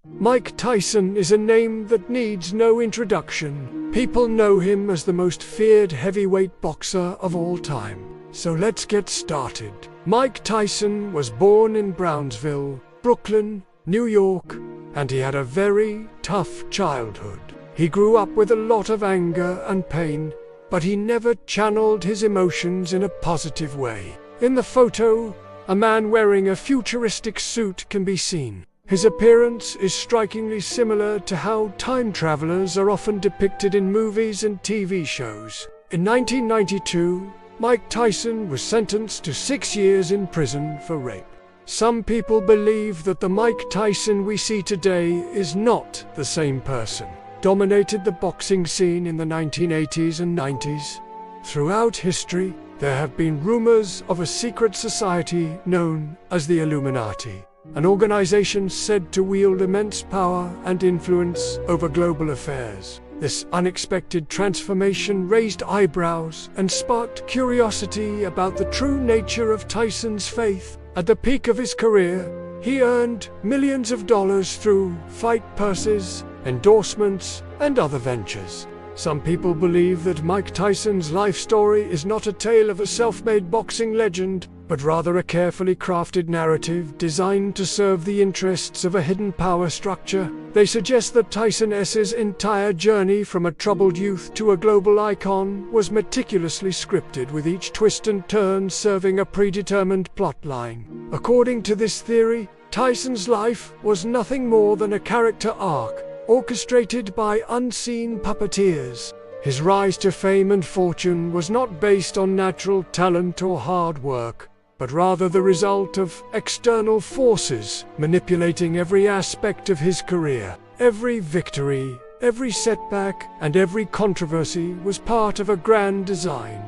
Mike Tyson is a name that needs no introduction. People know him as the most feared heavyweight boxer of all time. So let's get started. Mike Tyson was born in Brownsville, Brooklyn, New York, and he had a very tough childhood. He grew up with a lot of anger and pain, but he never channeled his emotions in a positive way. In the photo, a man wearing a futuristic suit can be seen. His appearance is strikingly similar to how time travelers are often depicted in movies and TV shows. In 1992, Mike Tyson was sentenced to 6 years in prison for rape. Some people believe that the Mike Tyson we see today is not the same person. Dominated the boxing scene in the 1980s and 90s. Throughout history, there have been rumors of a secret society known as the Illuminati, an organization said to wield immense power and influence over global affairs. This unexpected transformation raised eyebrows and sparked curiosity about the true nature of Tyson's faith. At the peak of his career, he earned millions of dollars through fight purses, endorsements, and other ventures. Some people believe that Mike Tyson's life story is not a tale of a self-made boxing legend, but rather a carefully crafted narrative designed to serve the interests of a hidden power structure. They suggest that Tyson's entire journey from a troubled youth to a global icon was meticulously scripted, with each twist and turn serving a predetermined plotline. According to this theory, Tyson's life was nothing more than a character arc, orchestrated by unseen puppeteers. His rise to fame and fortune was not based on natural talent or hard work, but rather the result of external forces manipulating every aspect of his career. Every victory, every setback, and every controversy was part of a grand design,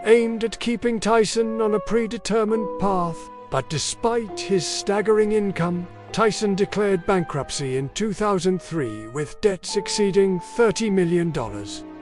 aimed at keeping Tyson on a predetermined path. But despite his staggering income, Tyson declared bankruptcy in 2003 with debts exceeding $30 million.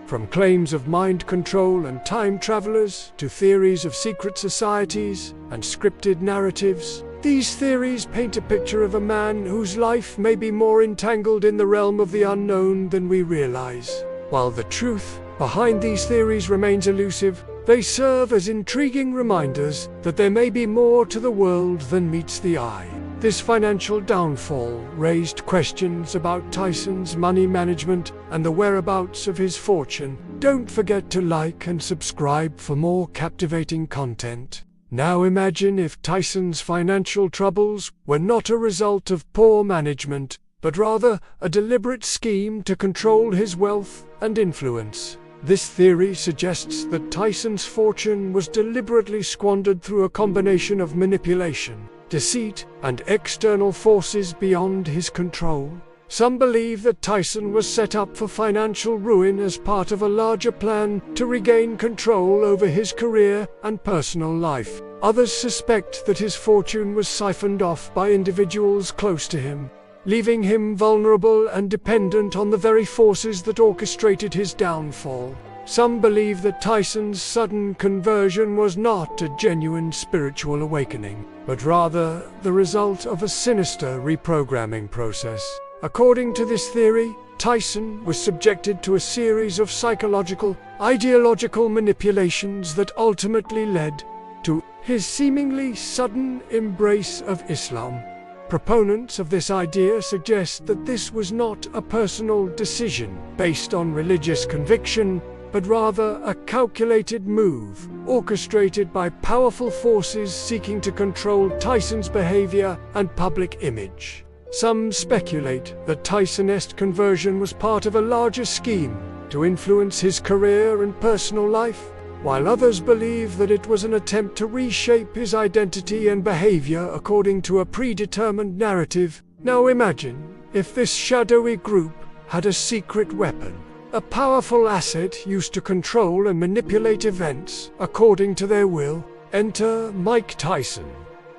From claims of mind control and time travelers to theories of secret societies and scripted narratives, these theories paint a picture of a man whose life may be more entangled in the realm of the unknown than we realize. While the truth behind these theories remains elusive, they serve as intriguing reminders that there may be more to the world than meets the eye. This financial downfall raised questions about Tyson's money management and the whereabouts of his fortune. Don't forget to like and subscribe for more captivating content. Now imagine if Tyson's financial troubles were not a result of poor management, but rather a deliberate scheme to control his wealth and influence. This theory suggests that Tyson's fortune was deliberately squandered through a combination of manipulation, deceit, and external forces beyond his control. Some believe that Tyson was set up for financial ruin as part of a larger plan to regain control over his career and personal life. Others suspect that his fortune was siphoned off by individuals close to him, leaving him vulnerable and dependent on the very forces that orchestrated his downfall. Some believe that Tyson's sudden conversion was not a genuine spiritual awakening, but rather the result of a sinister reprogramming process. According to this theory, Tyson was subjected to a series of psychological, ideological manipulations that ultimately led to his seemingly sudden embrace of Islam. Proponents of this idea suggest that this was not a personal decision based on religious conviction, but rather a calculated move, orchestrated by powerful forces seeking to control Tyson's behavior and public image. Some speculate that Tyson's conversion was part of a larger scheme to influence his career and personal life, while others believe that it was an attempt to reshape his identity and behavior according to a predetermined narrative. Now imagine if this shadowy group had a secret weapon, a powerful asset used to control and manipulate events according to their will. Enter Mike Tyson,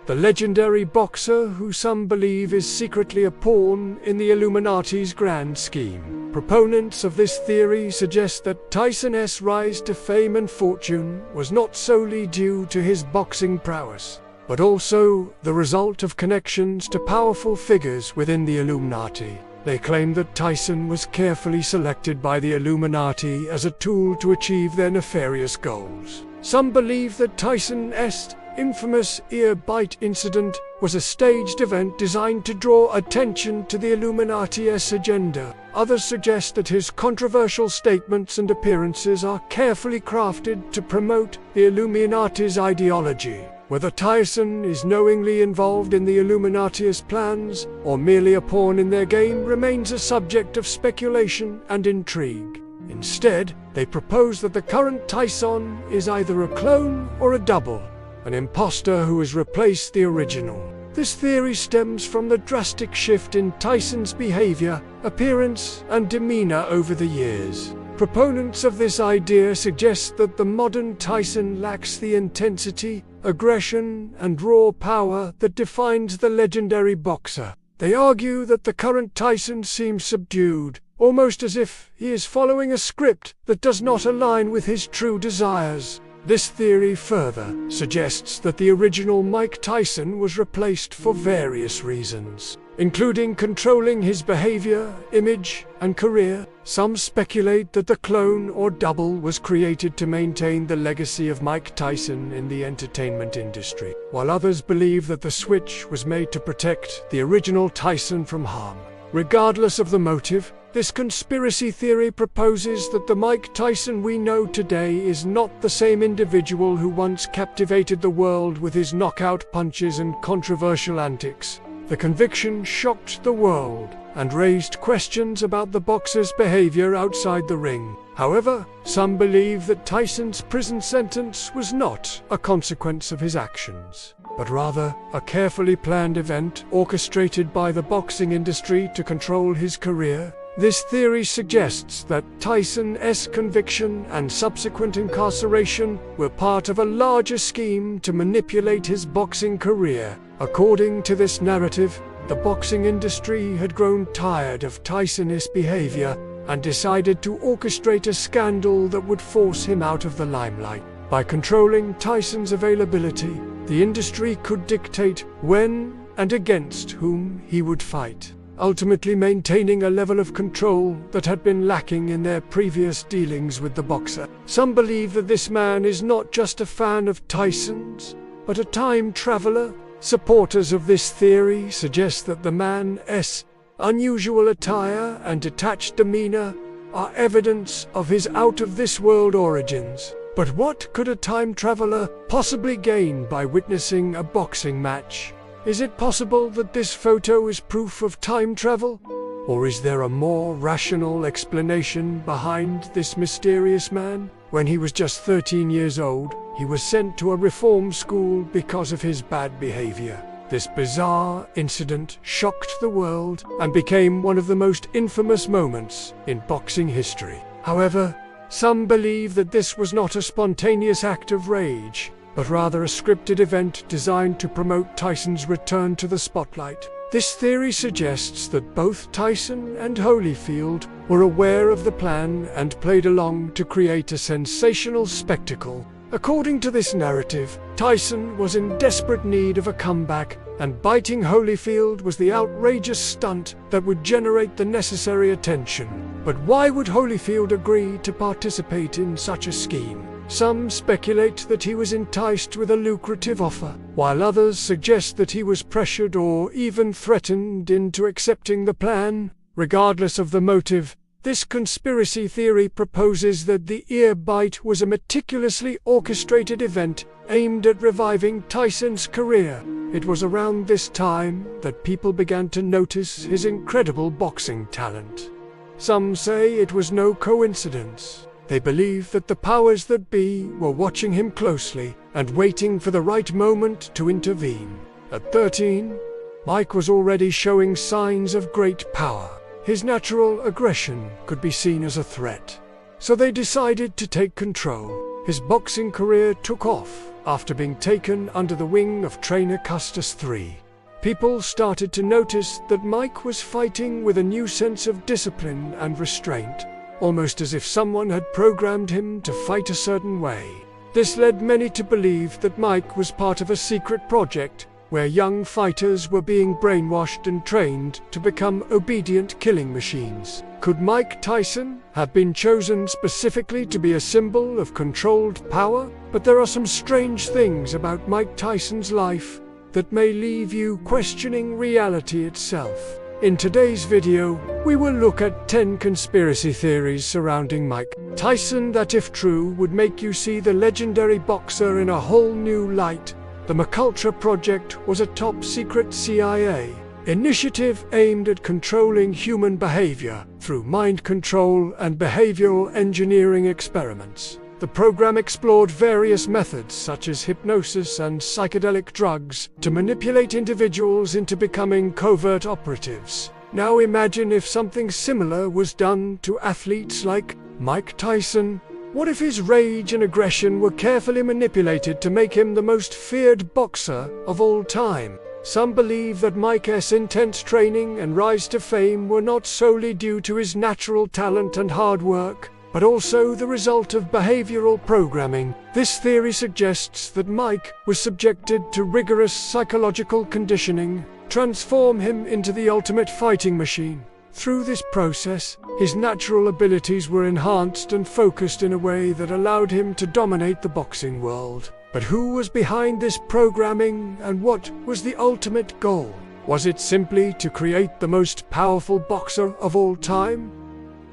the legendary boxer who some believe is secretly a pawn in the Illuminati's grand scheme. Proponents of this theory suggest that Tyson's rise to fame and fortune was not solely due to his boxing prowess, but also the result of connections to powerful figures within the Illuminati. They claim that Tyson was carefully selected by the Illuminati as a tool to achieve their nefarious goals. Some believe that Tyson's infamous ear bite incident was a staged event designed to draw attention to the Illuminati's agenda. Others suggest that his controversial statements and appearances are carefully crafted to promote the Illuminati's ideology. Whether Tyson is knowingly involved in the Illuminati's plans or merely a pawn in their game remains a subject of speculation and intrigue. Instead, they propose that the current Tyson is either a clone or a double, an imposter who has replaced the original. This theory stems from the drastic shift in Tyson's behavior, appearance, and demeanor over the years. Proponents of this idea suggest that the modern Tyson lacks the intensity, aggression, and raw power that defines the legendary boxer. They argue that the current Tyson seems subdued, almost as if he is following a script that does not align with his true desires. This theory further suggests that the original Mike Tyson was replaced for various reasons, including controlling his behavior, image, and career. Some speculate that the clone or double was created to maintain the legacy of Mike Tyson in the entertainment industry, while others believe that the switch was made to protect the original Tyson from harm. Regardless of the motive, this conspiracy theory proposes that the Mike Tyson we know today is not the same individual who once captivated the world with his knockout punches and controversial antics. The conviction shocked the world and raised questions about the boxer's behavior outside the ring. However, some believe that Tyson's prison sentence was not a consequence of his actions, but rather a carefully planned event orchestrated by the boxing industry to control his career. This theory suggests that Tyson's conviction and subsequent incarceration were part of a larger scheme to manipulate his boxing career. According to this narrative, the boxing industry had grown tired of Tyson's behavior and decided to orchestrate a scandal that would force him out of the limelight. By controlling Tyson's availability, the industry could dictate when and against whom he would fight, ultimately maintaining a level of control that had been lacking in their previous dealings with the boxer. Some believe that this man is not just a fan of Tyson's, but a time traveler. Supporters of this theory suggest that the man's unusual attire and detached demeanor are evidence of his out-of-this-world origins. But what could a time traveler possibly gain by witnessing a boxing match? Is it possible that this photo is proof of time travel? Or is there a more rational explanation behind this mysterious man? When he was just 13 years old, he was sent to a reform school because of his bad behavior. This bizarre incident shocked the world and became one of the most infamous moments in boxing history. However, some believe that this was not a spontaneous act of rage, but rather a scripted event designed to promote Tyson's return to the spotlight. This theory suggests that both Tyson and Holyfield were aware of the plan and played along to create a sensational spectacle. According to this narrative, Tyson was in desperate need of a comeback, and biting Holyfield was the outrageous stunt that would generate the necessary attention. But why would Holyfield agree to participate in such a scheme? Some speculate that he was enticed with a lucrative offer, while others suggest that he was pressured or even threatened into accepting the plan. Regardless of the motive, this conspiracy theory proposes that the ear bite was a meticulously orchestrated event aimed at reviving Tyson's career. It was around this time that people began to notice his incredible boxing talent. Some say it was no coincidence. They believe that the powers that be were watching him closely and waiting for the right moment to intervene. At 13, Mike was already showing signs of great power. His natural aggression could be seen as a threat. So they decided to take control. His boxing career took off after being taken under the wing of trainer Custis III. People started to notice that Mike was fighting with a new sense of discipline and restraint, almost as if someone had programmed him to fight a certain way. This led many to believe that Mike was part of a secret project where young fighters were being brainwashed and trained to become obedient killing machines. Could Mike Tyson have been chosen specifically to be a symbol of controlled power? But there are some strange things about Mike Tyson's life that may leave you questioning reality itself. In today's video, we will look at 10 conspiracy theories surrounding Mike Tyson that, if true, would make you see the legendary boxer in a whole new light. The MKUltra project was a top-secret CIA initiative aimed at controlling human behavior through mind control and behavioral engineering experiments. The program explored various methods such as hypnosis and psychedelic drugs to manipulate individuals into becoming covert operatives. Now imagine if something similar was done to athletes like Mike Tyson. What if his rage and aggression were carefully manipulated to make him the most feared boxer of all time? Some believe that Mike's intense training and rise to fame were not solely due to his natural talent and hard work, but also the result of behavioral programming. This theory suggests that Mike was subjected to rigorous psychological conditioning, transform him into the ultimate fighting machine. Through this process, his natural abilities were enhanced and focused in a way that allowed him to dominate the boxing world. But who was behind this programming, and what was the ultimate goal? Was it simply to create the most powerful boxer of all time?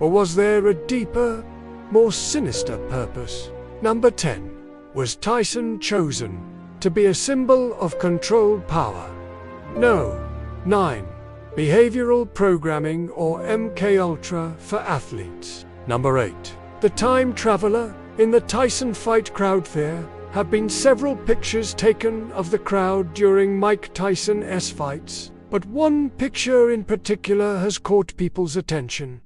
Or was there a deeper, more sinister purpose? Number 10. Was Tyson chosen to be a symbol of controlled power? No. 9. Behavioral programming, or MKUltra, for athletes. Number 8. The time traveler. In the Tyson fight crowd, there have been several pictures taken of the crowd during Mike Tyson's fights, but one picture in particular has caught people's attention.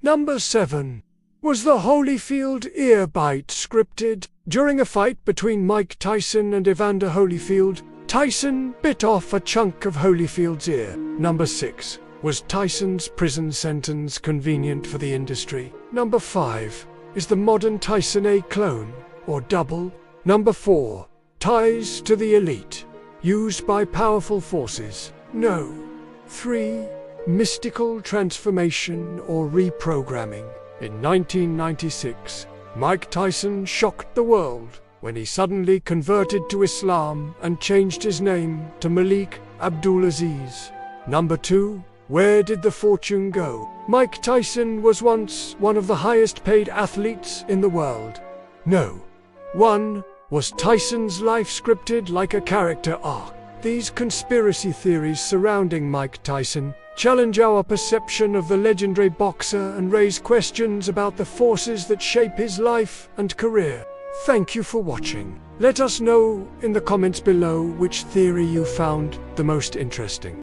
Number 7. Was the Holyfield ear bite scripted? During a fight between Mike Tyson and Evander Holyfield, Tyson bit off a chunk of Holyfield's ear. Number 6. Was Tyson's prison sentence convenient for the industry? Number 5. Is the modern Tyson a clone or double? Number 4. Ties to the elite, used by powerful forces? No. 3. Mystical transformation or reprogramming. In 1996, Mike Tyson shocked the world when he suddenly converted to Islam and changed his name to Malik Abdulaziz. Number 2. Where did the fortune go? Mike Tyson was once one of the highest paid athletes in the world. No. 1. Was Tyson's life scripted like a character arc? These conspiracy theories surrounding Mike Tyson challenge our perception of the legendary boxer and raise questions about the forces that shape his life and career. Thank you for watching. Let us know in the comments below which theory you found the most interesting.